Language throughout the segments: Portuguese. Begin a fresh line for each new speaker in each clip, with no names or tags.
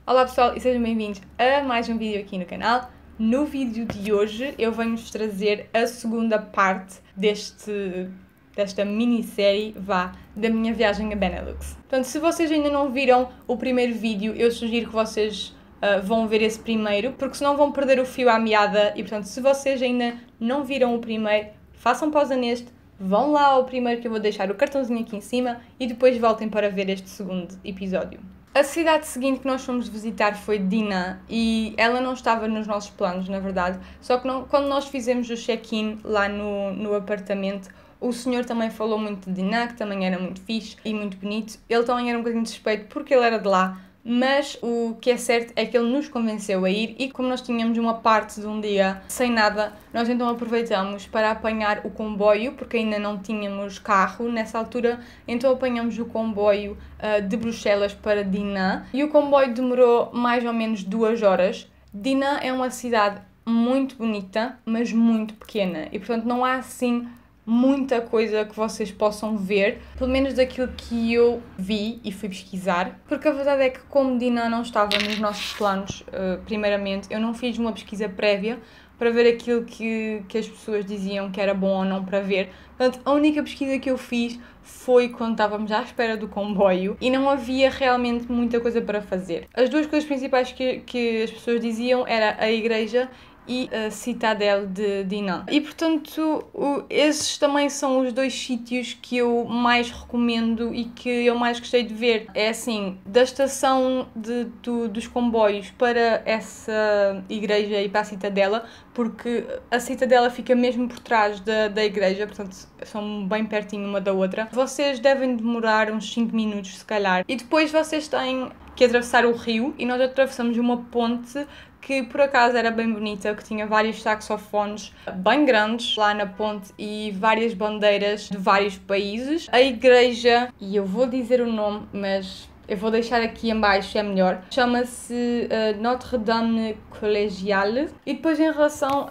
Olá pessoal e sejam bem-vindos a mais um vídeo aqui no canal. No vídeo de hoje eu venho-vos trazer a segunda parte desta minissérie da minha viagem a Benelux. Portanto, se vocês ainda não viram o primeiro vídeo, eu sugiro que vocês vão ver esse primeiro, porque senão vão perder o fio à meada e, portanto, se vocês ainda não viram o primeiro, façam pausa neste, vão lá ao primeiro que eu vou deixar o cartãozinho aqui em cima e depois voltem para ver este segundo episódio. A cidade seguinte que nós fomos visitar foi Dinant e ela não estava nos nossos planos, na verdade. Só que quando nós fizemos o check-in lá no apartamento, o senhor também falou muito de Dinant, que também era muito fixe e muito bonito. Ele também era um bocadinho suspeito porque ele era de lá, mas o que é certo é que ele nos convenceu a ir e como nós tínhamos uma parte de um dia sem nada, nós então aproveitamos para apanhar o comboio, porque ainda não tínhamos carro nessa altura, então apanhamos o comboio de Bruxelas para Dinant e o comboio demorou mais ou menos 2 horas. Dinant é uma cidade muito bonita, mas muito pequena e portanto não há assim muita coisa que vocês possam ver, pelo menos daquilo que eu vi e fui pesquisar, porque a verdade é que como Dinant não estava nos nossos planos, primeiramente, eu não fiz uma pesquisa prévia para ver aquilo que as pessoas diziam que era bom ou não para ver. Portanto, a única pesquisa que eu fiz foi quando estávamos à espera do comboio e não havia realmente muita coisa para fazer. As duas coisas principais que as pessoas diziam era a igreja e a Citadel de Dinant. E portanto, esses também são os dois sítios que eu mais recomendo e que eu mais gostei de ver. É assim, da estação dos comboios para essa igreja e para a Citadela, porque a Citadela fica mesmo por trás da igreja, portanto são bem pertinho uma da outra. Vocês devem demorar uns 5 minutos se calhar. E depois vocês têm que atravessar o rio e nós atravessamos uma ponte que por acaso era bem bonita, que tinha vários saxofones bem grandes lá na ponte e várias bandeiras de vários países. A igreja, e eu vou dizer o nome, mas eu vou deixar aqui em baixo, é melhor, chama-se Notre-Dame Collégiale. E depois em relação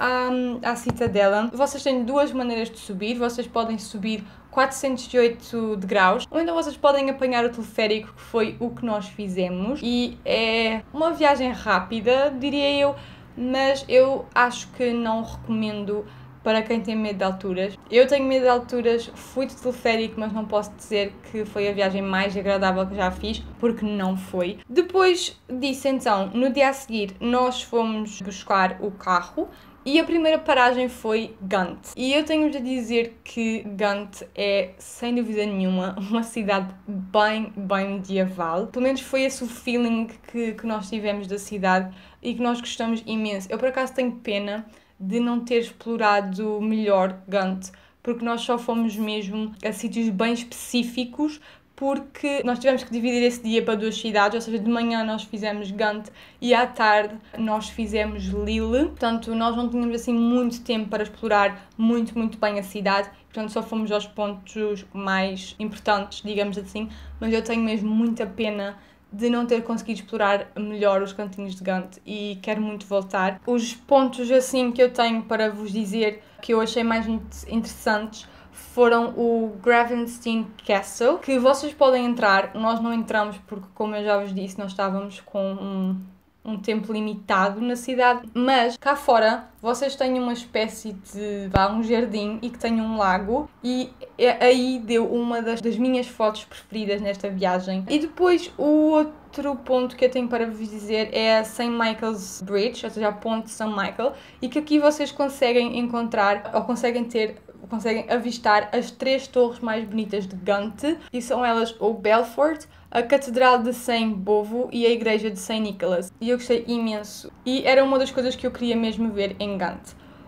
à Citadela, vocês têm duas maneiras de subir, vocês podem subir 408 degraus, ou então vocês podem apanhar o teleférico, que foi o que nós fizemos, e é uma viagem rápida, diria eu, mas eu acho que não recomendo para quem tem medo de alturas. Eu tenho medo de alturas, fui de teleférico, mas não posso dizer que foi a viagem mais agradável que já fiz, porque não foi. Depois disso, então, no dia a seguir, nós fomos buscar o carro, e a primeira paragem foi Gand. E eu tenho de dizer que Gand é, sem dúvida nenhuma, uma cidade bem medieval. Pelo menos foi esse o feeling que nós tivemos da cidade e que nós gostamos imenso. Eu, por acaso, tenho pena de não ter explorado melhor Gand, porque nós só fomos mesmo a sítios bem específicos, porque nós tivemos que dividir esse dia para 2 cidades, ou seja, de manhã nós fizemos Gand e à tarde nós fizemos Lille. Portanto, nós não tínhamos assim muito tempo para explorar muito bem a cidade, portanto só fomos aos pontos mais importantes, digamos assim, mas eu tenho mesmo muita pena de não ter conseguido explorar melhor os cantinhos de Gand e quero muito voltar. Os pontos assim que eu tenho para vos dizer que eu achei mais interessantes foram o Gravenstein Castle, que vocês podem entrar, nós não entramos porque, como eu já vos disse, nós estávamos com um tempo limitado na cidade, mas cá fora vocês têm uma espécie de um jardim e que tem um lago e aí deu uma das minhas fotos preferidas nesta viagem. E depois o outro ponto que eu tenho para vos dizer é a St. Michael's Bridge, ou seja, a ponte de São Michael, e que aqui vocês conseguem encontrar, ou conseguem avistar as 3 torres mais bonitas de Gand, e são elas o Belfort, a Catedral de Saint Bovo e a Igreja de Saint Nicholas. E eu gostei imenso. E era uma das coisas que eu queria mesmo ver em Gand.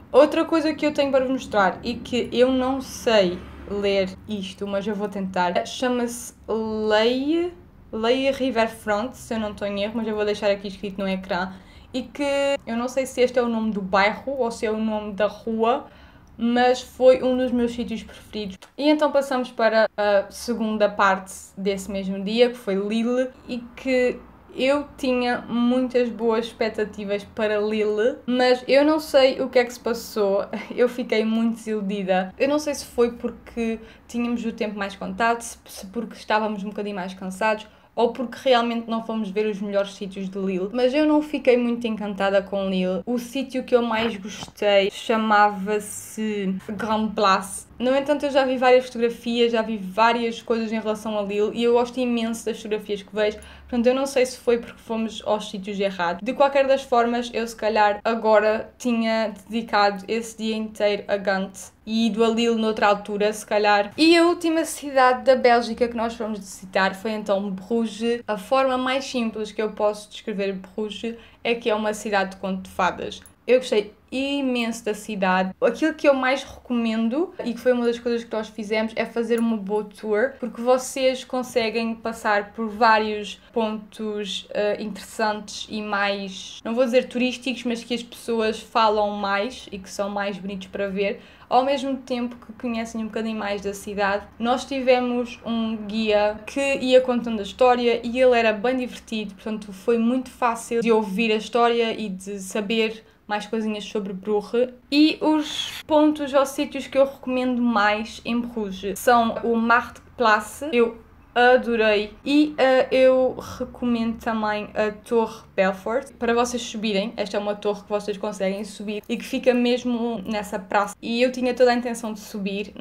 Outra coisa que eu tenho para vos mostrar e que eu não sei ler isto, mas eu vou tentar, chama-se Leie Riverfront, se eu não estou em erro, mas eu vou deixar aqui escrito no ecrã. E que eu não sei se este é o nome do bairro ou se é o nome da rua, mas foi um dos meus sítios preferidos. E então passamos para a segunda parte desse mesmo dia, que foi Lille, e que eu tinha muitas boas expectativas para Lille, mas eu não sei o que é que se passou, eu fiquei muito desiludida. Eu não sei se foi porque tínhamos o tempo mais contado, se porque estávamos um bocadinho mais cansados, ou porque realmente não fomos ver os melhores sítios de Lille, mas eu não fiquei muito encantada com Lille. O sítio que eu mais gostei chamava-se Grand Place. No entanto, eu já vi várias fotografias, já vi várias coisas em relação a Lille e eu gosto imenso das fotografias que vejo, portanto eu não sei se foi porque fomos aos sítios errados. De qualquer das formas, eu se calhar agora tinha dedicado esse dia inteiro a Gant e ido a Lille noutra altura, se calhar. E a última cidade da Bélgica que nós fomos visitar foi então Bruges. A forma mais simples que eu posso descrever Bruges é que é uma cidade de conto de fadas. Eu gostei imenso da cidade. Aquilo que eu mais recomendo, e que foi uma das coisas que nós fizemos, é fazer uma boat tour, porque vocês conseguem passar por vários pontos interessantes e mais, não vou dizer turísticos, mas que as pessoas falam mais e que são mais bonitos para ver, ao mesmo tempo que conhecem um bocadinho mais da cidade. Nós tivemos um guia que ia contando a história e ele era bem divertido, portanto foi muito fácil de ouvir a história e de saber mais coisinhas sobre Bruges. E os pontos ou sítios que eu recomendo mais em Bruges são o Marktplatz, eu adorei, e eu recomendo também a Torre Belfort para vocês subirem. Esta é uma torre que vocês conseguem subir e que fica mesmo nessa praça, e eu tinha toda a intenção de subir.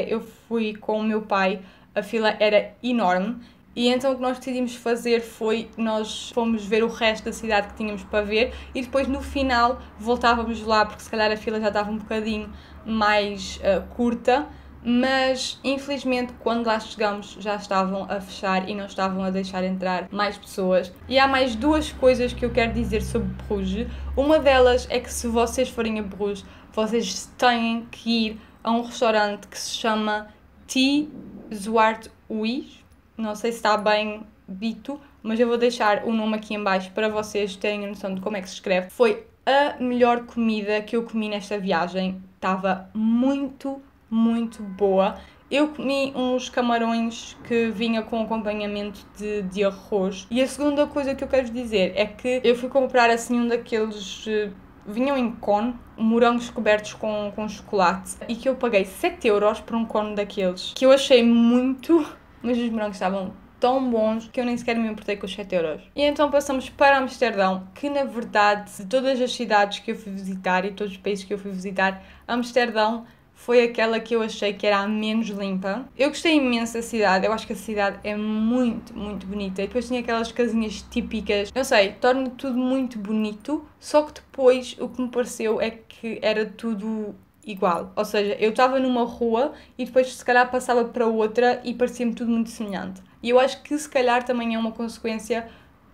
Eu fui com o meu pai, a fila era enorme. E então o que nós decidimos fazer foi, nós fomos ver o resto da cidade que tínhamos para ver e depois no final voltávamos lá, porque se calhar a fila já estava um bocadinho mais curta, mas infelizmente quando lá chegamos já estavam a fechar e não estavam a deixar entrar mais pessoas. E há mais duas coisas que eu quero dizer sobre Bruges. Uma delas é que se vocês forem a Bruges, vocês têm que ir a um restaurante que se chama T. Zwart Huis. Não sei se está bem dito, mas eu vou deixar o nome aqui em baixo para vocês terem a noção de como é que se escreve. Foi a melhor comida que eu comi nesta viagem. Estava muito, muito boa. Eu comi uns camarões que vinha com acompanhamento de arroz. E a segunda coisa que eu quero dizer é que eu fui comprar assim um daqueles... vinham em cone, morangos cobertos com chocolate, e que eu paguei 7€ por um cone daqueles, que eu achei muito... mas os morangos estavam tão bons que eu nem sequer me importei com os 7€. E então passamos para Amsterdão, que na verdade, de todas as cidades que eu fui visitar e todos os países que eu fui visitar, Amsterdão foi aquela que eu achei que era a menos limpa. Eu gostei imenso da cidade, eu acho que a cidade é muito, muito bonita. E depois tinha aquelas casinhas típicas, não sei, torna tudo muito bonito, só que depois o que me pareceu é que era tudo igual, ou seja, eu estava numa rua e depois se calhar passava para outra e parecia-me tudo muito semelhante. E eu acho que se calhar também é uma consequência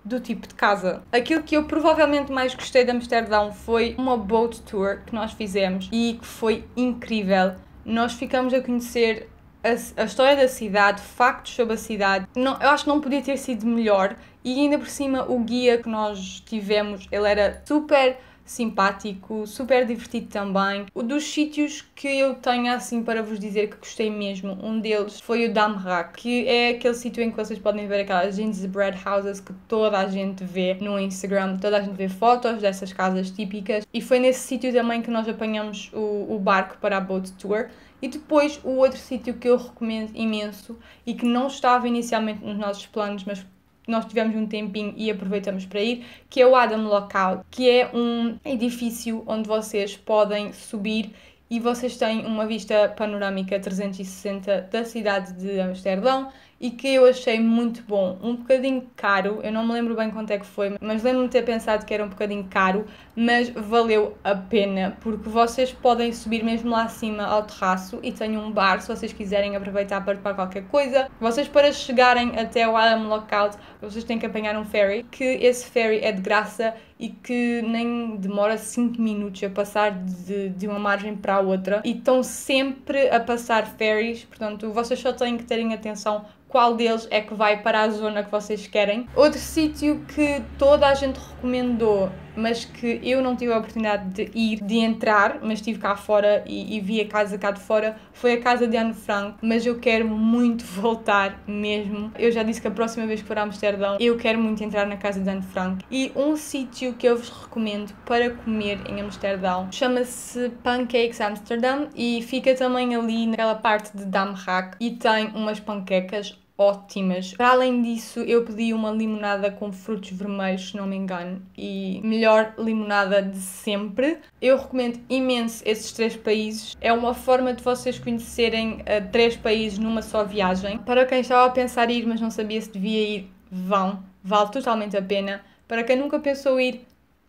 do tipo de casa. Aquilo que eu provavelmente mais gostei de Amsterdão foi uma boat tour que nós fizemos e que foi incrível. Nós ficamos a conhecer a história da cidade, factos sobre a cidade. Não, eu acho que não podia ter sido melhor, e ainda por cima o guia que nós tivemos, ele era super simpático, super divertido também. O dos sítios que eu tenho assim para vos dizer que gostei mesmo, um deles foi o Damrak, que é aquele sítio em que vocês podem ver aquelas gingerbread houses que toda a gente vê no Instagram, toda a gente vê fotos dessas casas típicas, e foi nesse sítio também que nós apanhamos o barco para a boat tour. E depois o outro sítio que eu recomendo imenso e que não estava inicialmente nos nossos planos, mas nós tivemos um tempinho e aproveitamos para ir, que é o Adam Lookout, que é um edifício onde vocês podem subir e vocês têm uma vista panorâmica 360 da cidade de Amsterdão, e que eu achei muito bom. Um bocadinho caro, eu não me lembro bem quanto é que foi, mas lembro-me de ter pensado que era um bocadinho caro, mas valeu a pena, porque vocês podem subir mesmo lá acima ao terraço e tem um bar se vocês quiserem aproveitar para tomar qualquer coisa. Vocês, para chegarem até o Adam Lookout, vocês têm que apanhar um ferry, que esse ferry é de graça e que nem demora 5 minutos a passar de uma margem para a outra, e estão sempre a passar ferries, portanto vocês só têm que terem atenção qual deles é que vai para a zona que vocês querem. Outro sítio que toda a gente recomendou, mas que eu não tive a oportunidade de ir, de entrar, mas estive cá fora e vi a casa cá de fora, foi a casa de Anne Frank, mas eu quero muito voltar mesmo. Eu já disse que a próxima vez que for a Amsterdão, eu quero muito entrar na casa de Anne Frank. E um sítio que eu vos recomendo para comer em Amsterdão chama-se Pancakes Amsterdam e fica também ali naquela parte de Damrak, e tem umas panquecas ótimas. Para além disso, eu pedi uma limonada com frutos vermelhos, se não me engano, e melhor limonada de sempre. Eu recomendo imenso esses 3 países. É uma forma de vocês conhecerem 3 países numa só viagem. Para quem estava a pensar em ir, mas não sabia se devia ir, vão. Vale totalmente a pena. Para quem nunca pensou ir,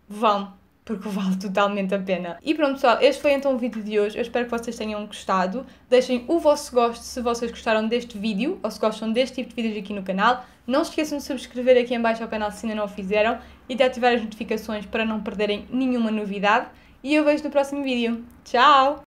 vão, porque vale totalmente a pena. E pronto, pessoal, este foi então o vídeo de hoje. Eu espero que vocês tenham gostado. Deixem o vosso gosto se vocês gostaram deste vídeo ou se gostam deste tipo de vídeos aqui no canal. Não se esqueçam de subscrever aqui em baixo ao canal se ainda não o fizeram e de ativar as notificações para não perderem nenhuma novidade. E eu vejo no próximo vídeo. Tchau!